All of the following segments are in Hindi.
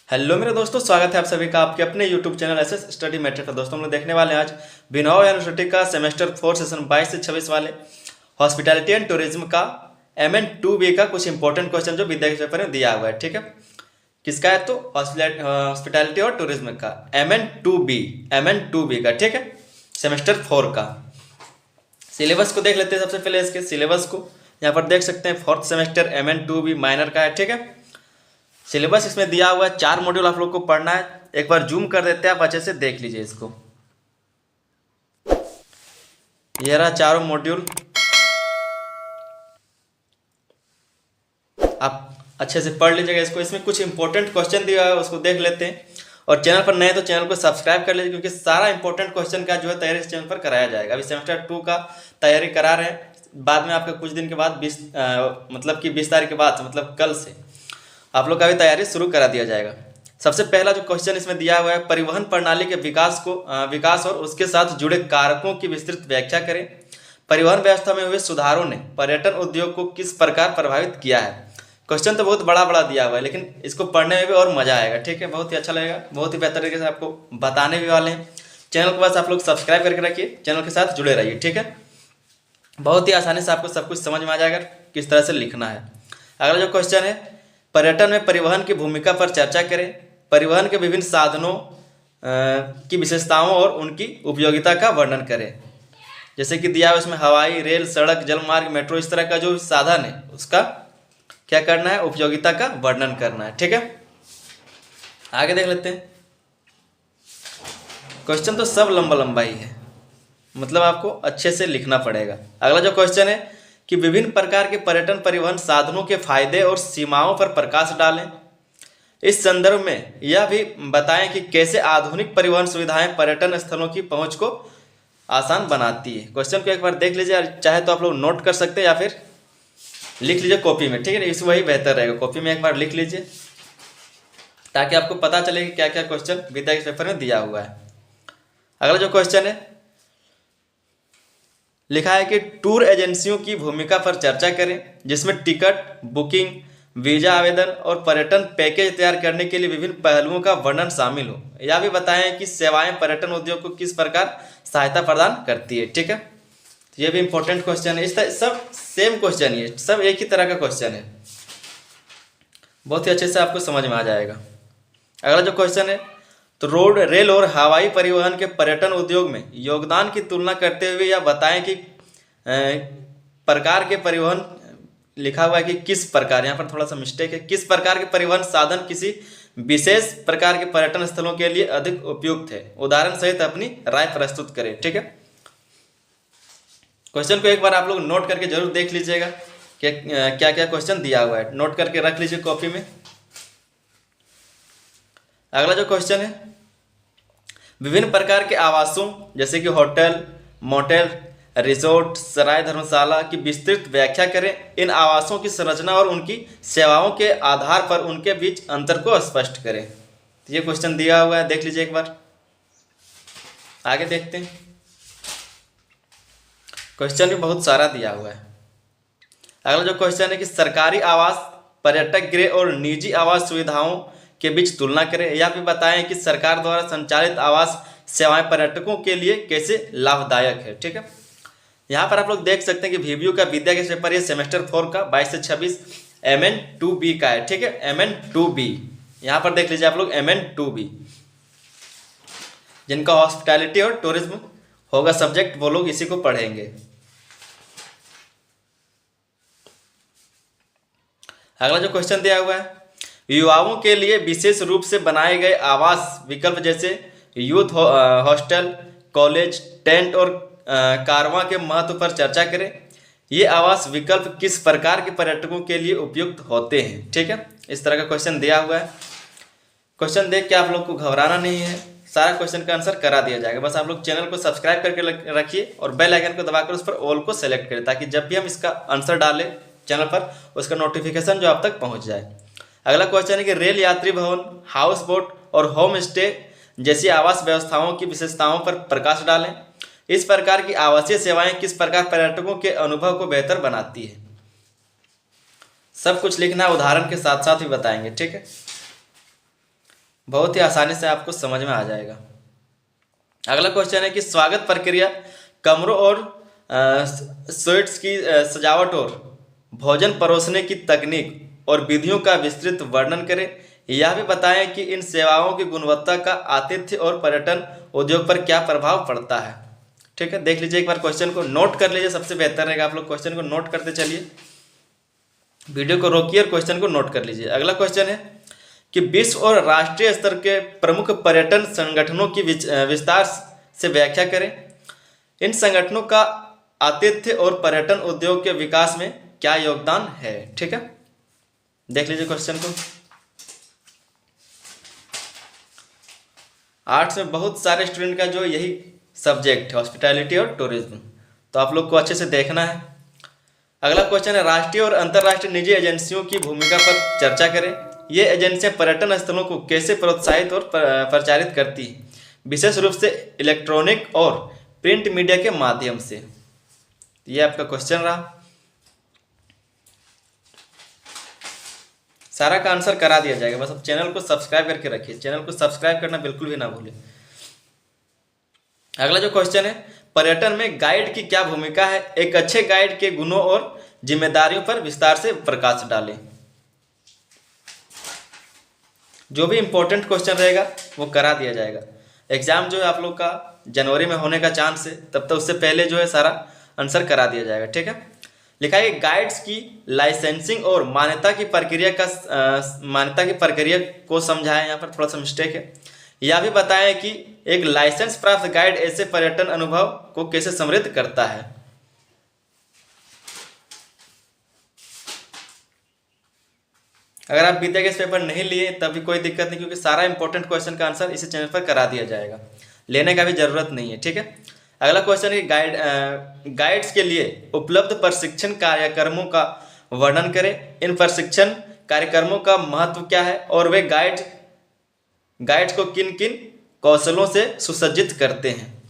हेलो मेरे दोस्तों, स्वागत है आप सभी का आपके अपने YouTube channel SS study matter का। दोस्तों हम लोग देखने वाले हैं आज बिनोव यूनिवर्सिटी का सेमेस्टर 4 सेशन 22 से 26 वाले हॉस्पिटैलिटी एंड टूरिज्म का MN2B का कुछ इंपॉर्टेंट क्वेश्चन जो विद्या के पेपर में दिया हुआ है। ठीक है, किसका है? तो हॉस्पिटैलिटी और टूरिज्म का MN2B का। ठीक है, सेमेस्टर 4 का। सिलेबस को देख लेते हैं सबसे पहले। इसके सिलेबस को यहाँ पर देख सकते हैं। 4th सेमेस्टर MN2B माइनर का है। ठीक है, सिलेबस इसमें दिया हुआ है। 4 मॉड्यूल आप लोग को पढ़ना है। एक बार जूम कर देते हैं, आप अच्छे से देख लीजिए इसको। ये रहा चारों मॉड्यूल, आप अच्छे से पढ़ लीजिएगा इसको। इसमें कुछ इंपॉर्टेंट क्वेश्चन दिया है, उसको देख लेते हैं। और चैनल पर नए तो चैनल को सब्सक्राइब कर लीजिए, क्योंकि सारा इंपॉर्टेंट क्वेश्चन का जो है तैयारी इस चैनल पर कराया जाएगा। अभी सेमेस्टर 2 का तैयारी करा रहे हैं। बाद में आपका कुछ दिन के बाद 20 तारीख के बाद, मतलब कल से आप लोग का भी तैयारी शुरू करा दिया जाएगा। सबसे पहला जो क्वेश्चन इसमें दिया हुआ है, परिवहन प्रणाली के विकास और उसके साथ जुड़े कारकों की विस्तृत व्याख्या करें। परिवहन व्यवस्था में हुए सुधारों ने पर्यटन उद्योग को किस प्रकार प्रभावित किया है। क्वेश्चन तो बहुत बड़ा बड़ा दिया हुआ है, लेकिन इसको पढ़ने में भी और मजा आएगा। ठीक है, बहुत ही अच्छा लगेगा, बहुत ही बेहतर तरीके से आपको बताने भी वाले हैं। चैनल को बस आप लोग सब्सक्राइब करके रखिए, चैनल के साथ जुड़े रहिए। ठीक है, बहुत ही आसानी से आपको सब कुछ समझ में आ जाएगा किस तरह से लिखना है। अगला जो क्वेश्चन है, पर्यटन में परिवहन की भूमिका पर चर्चा करें। परिवहन के विभिन्न साधनों की विशेषताओं और उनकी उपयोगिता का वर्णन करें। जैसे कि दिया है उसमें हवाई, रेल, सड़क, जलमार्ग, मेट्रो, इस तरह का जो साधन है उसका क्या करना है, उपयोगिता का वर्णन करना है। ठीक है, आगे देख लेते हैं। क्वेश्चन तो सब लंबा लंबा ही है, मतलब आपको अच्छे से लिखना पड़ेगा। अगला जो क्वेश्चन है कि विभिन्न प्रकार के पर्यटन परिवहन साधनों के फायदे और सीमाओं पर प्रकाश डालें। इस संदर्भ में यह भी बताएं कि कैसे आधुनिक परिवहन सुविधाएं पर्यटन स्थलों की पहुंच को आसान बनाती है। क्वेश्चन को एक बार देख लीजिए, चाहे तो आप लोग नोट कर सकते हैं या फिर लिख लीजिए कॉपी में। ठीक है, इस वही बेहतर रहेगा, कॉपी में एक बार लिख लीजिए ताकि आपको पता चले कि क्या क्या क्वेश्चन विद्या के पेपर में दिया हुआ है। अगला जो क्वेश्चन है, लिखा है कि टूर एजेंसियों की भूमिका पर चर्चा करें, जिसमें टिकट बुकिंग, वीजा आवेदन और पर्यटन पैकेज तैयार करने के लिए विभिन्न पहलुओं का वर्णन शामिल हो। यह भी बताएं कि सेवाएं पर्यटन उद्योग को किस प्रकार सहायता प्रदान करती है। ठीक है, तो ये भी इंपॉर्टेंट क्वेश्चन है। इस सब सेम क्वेश्चन ही है, सब एक ही तरह का क्वेश्चन है, बहुत ही अच्छे से आपको समझ में आ जाएगा। अगला जो क्वेश्चन है, तो रोड, रेल और हवाई परिवहन के पर्यटन उद्योग में योगदान की तुलना करते हुए यह बताएं कि प्रकार के परिवहन, लिखा हुआ है कि किस प्रकार, यहाँ पर थोड़ा सा मिस्टेक है, किस प्रकार के परिवहन साधन किसी विशेष प्रकार के पर्यटन स्थलों के लिए अधिक उपयुक्त है। उदाहरण सहित अपनी राय प्रस्तुत करें। ठीक है, क्वेश्चन को एक बार आप लोग नोट करके जरूर देख लीजिएगा कि क्या क्या क्वेश्चन दिया हुआ है, नोट करके रख लीजिए कॉपी में। अगला जो क्वेश्चन है, विभिन्न प्रकार के आवासों जैसे कि होटल, मोटेल, रिजोर्ट, सराय, धर्मशाला की विस्तृत व्याख्या करें। इन आवासों की संरचना और उनकी सेवाओं के आधार पर उनके बीच अंतर को स्पष्ट करें। तो ये क्वेश्चन दिया हुआ है, देख लीजिए एक बार। आगे देखते हैं, क्वेश्चन भी बहुत सारा दिया हुआ है। अगला जो क्वेश्चन है कि सरकारी आवास, पर्यटक गृह और निजी आवास सुविधाओं के बीच तुलना करें। यह भी बताएं कि सरकार द्वारा संचालित आवास सेवाएं पर्यटकों के लिए कैसे लाभदायक है। ठीक है, यहाँ पर आप लोग देख सकते हैं कि VBU का विद्या के पेपर ये सेमेस्टर 4 का 22 से 26 MN2B का है। ठीक है, MN2B, यहाँ पर देख लीजिए आप लोग MN2B। जिनका हॉस्पिटैलिटी और टूरिज्म होगा सब्जेक्ट, वो लोग इसी को पढ़ेंगे। अगला जो क्वेश्चन दिया हुआ है, युवाओं के लिए विशेष रूप से बनाए गए आवास विकल्प जैसे यूथ हॉस्टल, कॉलेज, टेंट और कारवां के महत्व पर चर्चा करें। ये आवास विकल्प किस प्रकार के पर्यटकों के लिए उपयुक्त होते हैं। ठीक है, इस तरह का क्वेश्चन दिया हुआ है। क्वेश्चन देख के आप लोग को घबराना नहीं है, सारा क्वेश्चन का आंसर करा दिया जाएगा। बस आप लोग चैनल को सब्सक्राइब करके रखिए और बेल आइकन को दबाकर उस पर ऑल को सेलेक्ट करें, ताकि जब भी हम इसका आंसर डालें चैनल पर उसका नोटिफिकेशन जो आप तक पहुंच जाए। अगला क्वेश्चन है कि रेल यात्री भवन, हाउस बोट और होम स्टे जैसी आवास व्यवस्थाओं की विशेषताओं पर प्रकाश डालें। इस प्रकार की आवासीय सेवाएं किस प्रकार पर्यटकों के अनुभव को बेहतर बनाती है। सब कुछ लिखना, उदाहरण के साथ साथ ही बताएंगे। ठीक है, बहुत ही आसानी से आपको समझ में आ जाएगा। अगला क्वेश्चन है कि स्वागत प्रक्रिया, कमरों और स्वीट्स की सजावट और भोजन परोसने की तकनीक और विधियों का विस्तृत वर्णन करें। यह भी बताएं कि इन सेवाओं की गुणवत्ता का आतिथ्य और पर्यटन उद्योग पर क्या प्रभाव पड़ता है। ठीक है, देख लीजिए एक बार क्वेश्चन को, नोट कर लीजिए, सबसे बेहतर रहेगा आप लोग क्वेश्चन को नोट करते चलिए, वीडियो को रोकिए और क्वेश्चन को नोट कर लीजिए। अगला क्वेश्चन है कि विश्व और राष्ट्रीय स्तर के प्रमुख पर्यटन संगठनों की विस्तार से व्याख्या करें। इन संगठनों का आतिथ्य और पर्यटन उद्योग के विकास में क्या योगदान है। ठीक है, देख लीजिए क्वेश्चन को। आर्ट्स में बहुत सारे स्टूडेंट का जो यही सब्जेक्ट है, हॉस्पिटैलिटी और टूरिज्म, तो आप लोग को अच्छे से देखना है। अगला क्वेश्चन है राष्ट्रीय और अंतर्राष्ट्रीय निजी एजेंसियों की भूमिका पर चर्चा करें। ये एजेंसियां पर्यटन स्थलों को कैसे प्रोत्साहित और प्रचारित करती हैं, विशेष रूप से इलेक्ट्रॉनिक और प्रिंट मीडिया के माध्यम से। ये आपका क्वेश्चन रहा, सारा का आंसर करा दिया जाएगा। बस अब चैनल को सब्सक्राइब करके रखिए, चैनल को सब्सक्राइब करना बिल्कुल भी ना भूलें। अगला जो क्वेश्चन है, पर्यटन में गाइड की क्या भूमिका है, एक अच्छे गाइड के गुणों और जिम्मेदारियों पर विस्तार से प्रकाश डालें। जो भी इंपॉर्टेंट क्वेश्चन रहेगा वो करा दिया जाएगा। एग्जाम जो है आप लोग का जनवरी में होने का चांस है, तब तक उससे पहले जो है सारा आंसर करा दिया जाएगा। ठीक है, लिखा है गाइड्स की लाइसेंसिंग और मान्यता की प्रक्रिया को समझाएं। यहाँ पर थोड़ा सा मिस्टेक है। यह भी बताएं कि एक लाइसेंस प्राप्त गाइड ऐसे पर्यटन अनुभव को कैसे समृद्ध करता है। अगर आप बीते इस पेपर नहीं लिए तब भी कोई दिक्कत नहीं, क्योंकि सारा इंपॉर्टेंट क्वेश्चन का आंसर इसी चैनल पर करा दिया जाएगा, लेने का भी जरूरत नहीं है। ठीक है, अगला क्वेश्चन है गाइड्स के लिए उपलब्ध प्रशिक्षण कार्यक्रमों का वर्णन करें। इन प्रशिक्षण कार्यक्रमों का महत्व क्या है और वे गाइड्स को किन किन कौशलों से सुसज्जित करते हैं।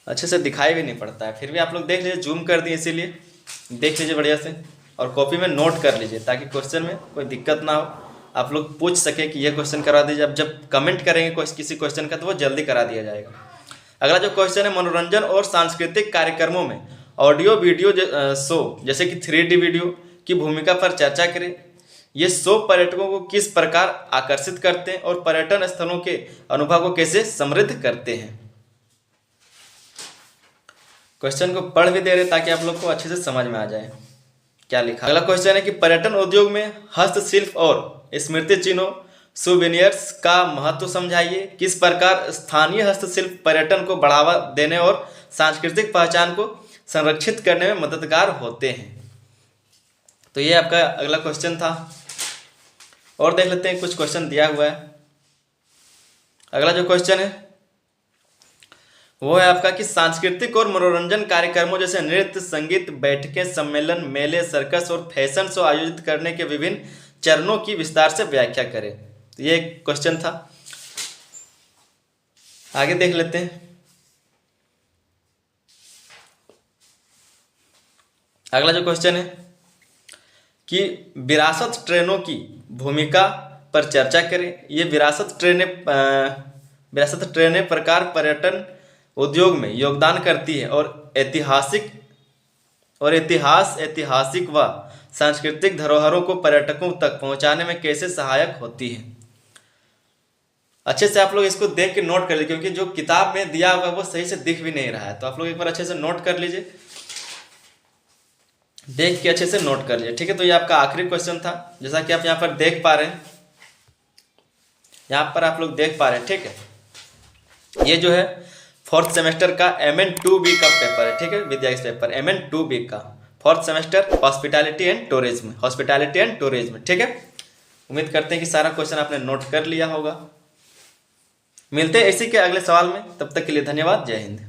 अच्छे से दिखाई भी नहीं पड़ता है, फिर भी आप लोग देख लीजिए, जूम कर दिए इसीलिए देख लीजिए बढ़िया से, और कॉपी में नोट कर लीजिए ताकि क्वेश्चन में कोई दिक्कत ना हो, आप लोग पूछ सके कि यह क्वेश्चन करा दीजिए। अब जब कमेंट करेंगे किसी क्वेश्चन का तो वो जल्दी करा दिया जाएगा। अगला जो क्वेश्चन है, मनोरंजन और सांस्कृतिक कार्यक्रमों में ऑडियो वीडियो शो जैसे कि 3D वीडियो की भूमिका पर चर्चा करें। ये शो पर्यटकों को किस प्रकार आकर्षित करते हैं और पर्यटन स्थलों के अनुभव को कैसे समृद्ध करते हैं। क्वेश्चन को पढ़ भी दे रहे ताकि आप लोग को अच्छे से समझ में आ जाए क्या लिखा। अगला क्वेश्चन है कि पर्यटन उद्योग में हस्तशिल्प और स्मृति चिन्हों सुवेनियर्स का महत्व समझाइए। किस प्रकार स्थानीय हस्तशिल्प पर्यटन को बढ़ावा देने और सांस्कृतिक पहचान को संरक्षित करने में मददगार होते हैं। तो ये आपका अगला क्वेश्चन था, और देख लेते हैं कुछ क्वेश्चन दिया हुआ है। अगला जो क्वेश्चन है वो है आपका कि सांस्कृतिक और मनोरंजन कार्यक्रमों जैसे नृत्य, संगीत, बैठकें, सम्मेलन, मेले, सर्कस और फैशन शो आयोजित करने के विभिन्न चरणों की विस्तार से व्याख्या करें। तो ये एक क्वेश्चन था, आगे देख लेते हैं। अगला जो क्वेश्चन है कि विरासत ट्रेनों की भूमिका पर चर्चा करें। ये विरासत ट्रेनें प्रकार पर्यटन उद्योग में योगदान करती है और ऐतिहासिक व सांस्कृतिक धरोहरों को पर्यटकों तक पहुंचाने में कैसे सहायक होती है। अच्छे से आप लोग इसको देख के नोट कर लीजिए, क्योंकि जो किताब में दिया हुआ है वो सही से दिख भी नहीं रहा है, तो आप लोग एक बार अच्छे से नोट कर लीजिए, देख के अच्छे से नोट कर लीजिए। ठीक है, तो ये आपका आखिरी क्वेश्चन था, जैसा कि आप यहाँ पर देख पा रहे हैं, यहाँ पर आप लोग देख पा रहे हैं। ठीक है, ये जो है 4th सेमेस्टर का MN 2B का पेपर है। ठीक है, विद्या इस पेपर MN 2B का 4th semester hospitality and tourism. ठीक है, उम्मीद करते हैं कि सारा क्वेश्चन आपने नोट कर लिया होगा। मिलते हैं इसी के अगले सवाल में, तब तक के लिए धन्यवाद। जय हिंद।